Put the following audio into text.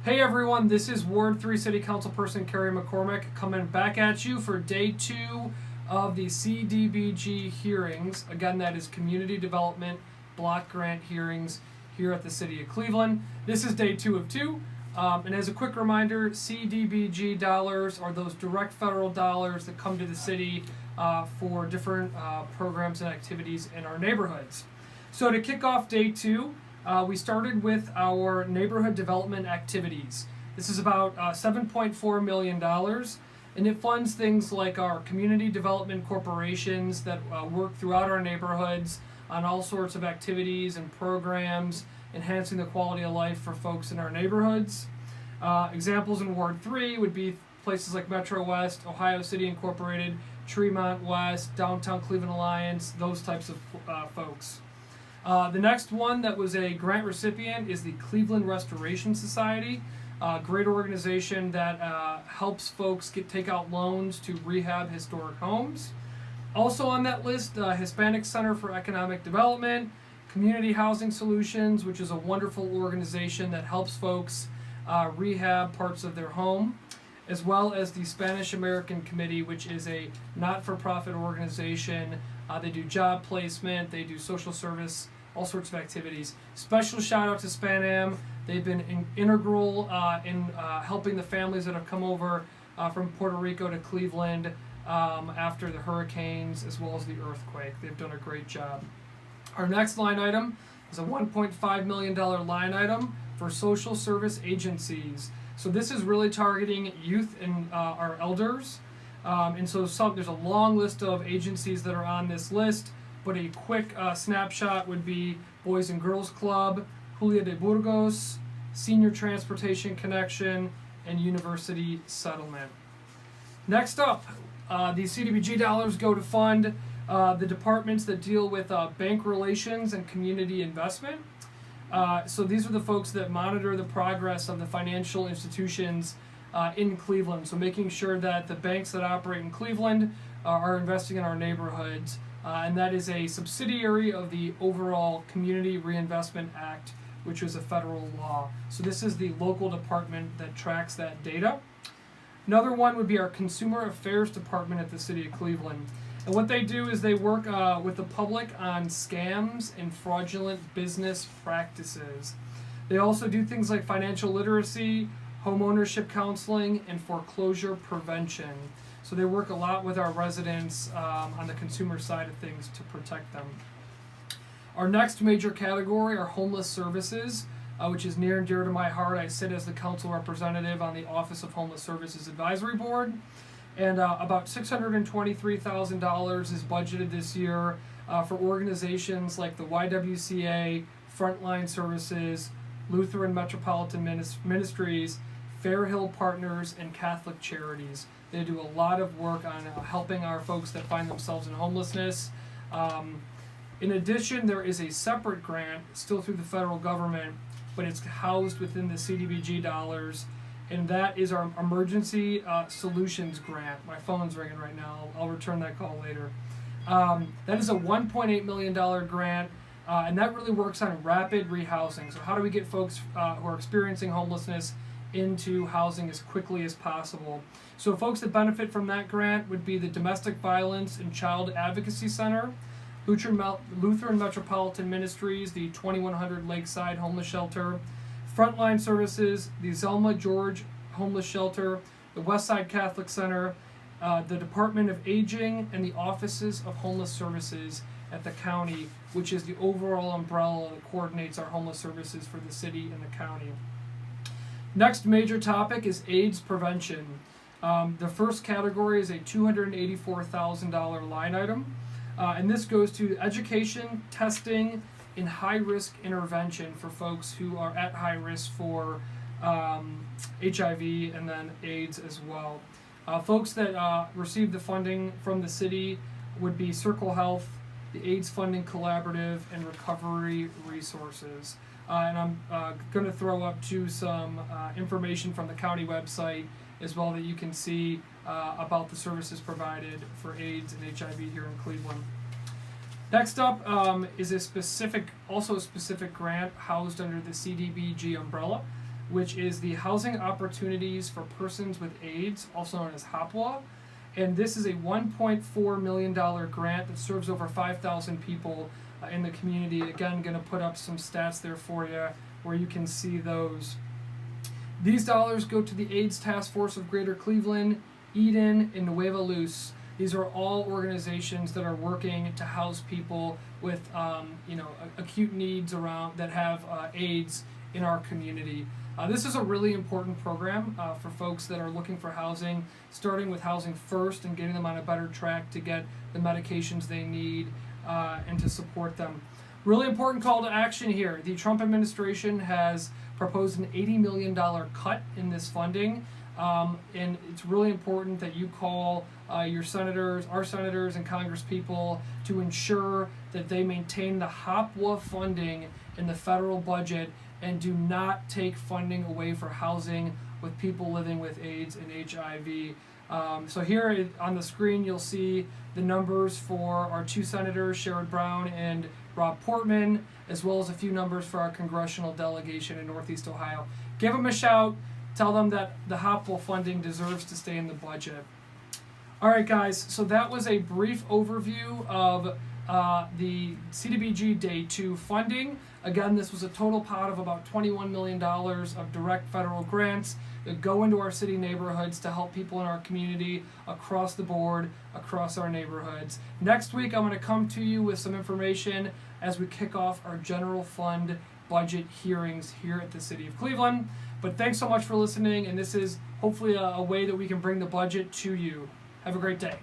Hey everyone, this is Ward 3 City Council Person Carrie McCormick coming back at you for day 2 of the CDBG hearings. Again, that is Community Development Block Grant hearings here at the City of Cleveland. This is day 2 of 2. And as a quick reminder, CDBG dollars are those direct federal dollars that come to the city for different programs and activities in our neighborhoods. So to kick off day 2, we started with our neighborhood development activities. This is about $7.4 million, and it funds things like our community development corporations that work throughout our neighborhoods on all sorts of activities and programs, enhancing the quality of life for folks in our neighborhoods. Examples in Ward 3 would be places like Metro West, Ohio City Incorporated, Tremont West, Downtown Cleveland Alliance, those types of folks. The next one that was a grant recipient is the Cleveland Restoration Society, a great organization that helps folks take out loans to rehab historic homes. Also on that list, Hispanic Center for Economic Development, Community Housing Solutions, which is a wonderful organization that helps folks rehab parts of their home, as well as the Spanish American Committee, which is a not-for-profit organization. They do job placement, they do social service, all sorts of activities. Special shout out to Span Am. They've been integral in helping the families that have come over from Puerto Rico to Cleveland after the hurricanes as well as the earthquake. They've done a great job. Our next line item is a $1.5 million line item for social service agencies. So this is really targeting youth and our elders. And so there's a long list of agencies that are on this list, but a quick snapshot would be Boys and Girls Club, Julia de Burgos, Senior Transportation Connection, and University Settlement. Next up, the CDBG dollars go to fund the departments that deal with bank relations and community investment. So these are the folks that monitor the progress of the financial institutions in Cleveland. So making sure that the banks that operate in Cleveland are investing in our neighborhoods. And that is a subsidiary of the overall Community Reinvestment Act, which is a federal law. So this is the local department that tracks that data. Another one would be our Consumer Affairs Department at the City of Cleveland. And what they do is they work with the public on scams and fraudulent business practices. They also do things like financial literacy, home ownership counseling, and foreclosure prevention. So they work a lot with our residents on the consumer side of things to protect them. Our next major category are homeless services, which is near and dear to my heart. I sit as the council representative on the Office of Homeless Services Advisory Board. And about $623,000 is budgeted this year for organizations like the YWCA, Frontline Services, Lutheran Metropolitan Ministries, Fair Hill Partners, and Catholic Charities. They do a lot of work on helping our folks that find themselves in homelessness. In addition, there is a separate grant, still through the federal government, but it's housed within the CDBG dollars, and that is our Emergency Solutions Grant. My phone's ringing right now. I'll return that call later. That is a $1.8 million grant, and that really works on rapid rehousing. So how do we get folks who are experiencing homelessness into housing as quickly as possible? So folks that benefit from that grant would be the Domestic Violence and Child Advocacy Center, Lutheran Metropolitan Ministries, the 2100 Lakeside Homeless Shelter, Frontline Services, the Zelma George Homeless Shelter, the Westside Catholic Center, the Department of Aging, and the Offices of Homeless Services at the county, which is the overall umbrella that coordinates our homeless services for the city and the county. Next major topic is AIDS prevention. The first category is a $284,000 line item, and this goes to education, testing, and high-risk intervention for folks who are at high risk for HIV and then AIDS as well. Folks that receive the funding from the city would be Circle Health, the AIDS Funding Collaborative, and Recovery Resources. And I'm going to throw up too some information from the county website as well that you can see about the services provided for AIDS and HIV here in Cleveland. Next up is also a specific grant housed under the CDBG umbrella. which is the Housing Opportunities for Persons with AIDS, also known as HOPWA. And this is a $1.4 million grant that serves over 5,000 people in the community. Again, going to put up some stats there for you where you can see those. These dollars go to the AIDS Task Force of Greater Cleveland, Eden, and Nueva Luz. These are all organizations that are working to house people with acute needs around that have AIDS in our community. This is a really important program for folks that are looking for housing, starting with housing first and getting them on a better track to get the medications they need and to support them. Really important call to action here. The Trump administration has proposed an $80 million cut in this funding, and it's really important that you call your senators, our senators and Congress people to ensure that they maintain the HOPWA funding in the federal budget and do not take funding away for housing with people living with AIDS and HIV. So here on the screen you'll see the numbers for our two senators, Sherrod Brown and Rob Portman, as well as a few numbers for our congressional delegation in Northeast Ohio. Give them a shout. Tell them that the HOPWA funding deserves to stay in the budget. All right, guys, so that was a brief overview of the CDBG Day 2 funding. Again, this was a total pot of about $21 million of direct federal grants that go into our city neighborhoods to help people in our community across the board, across our neighborhoods. Next week, I'm going to come to you with some information as we kick off our general fund budget hearings here at the City of Cleveland. But thanks so much for listening, and this is hopefully a way that we can bring the budget to you. Have a great day.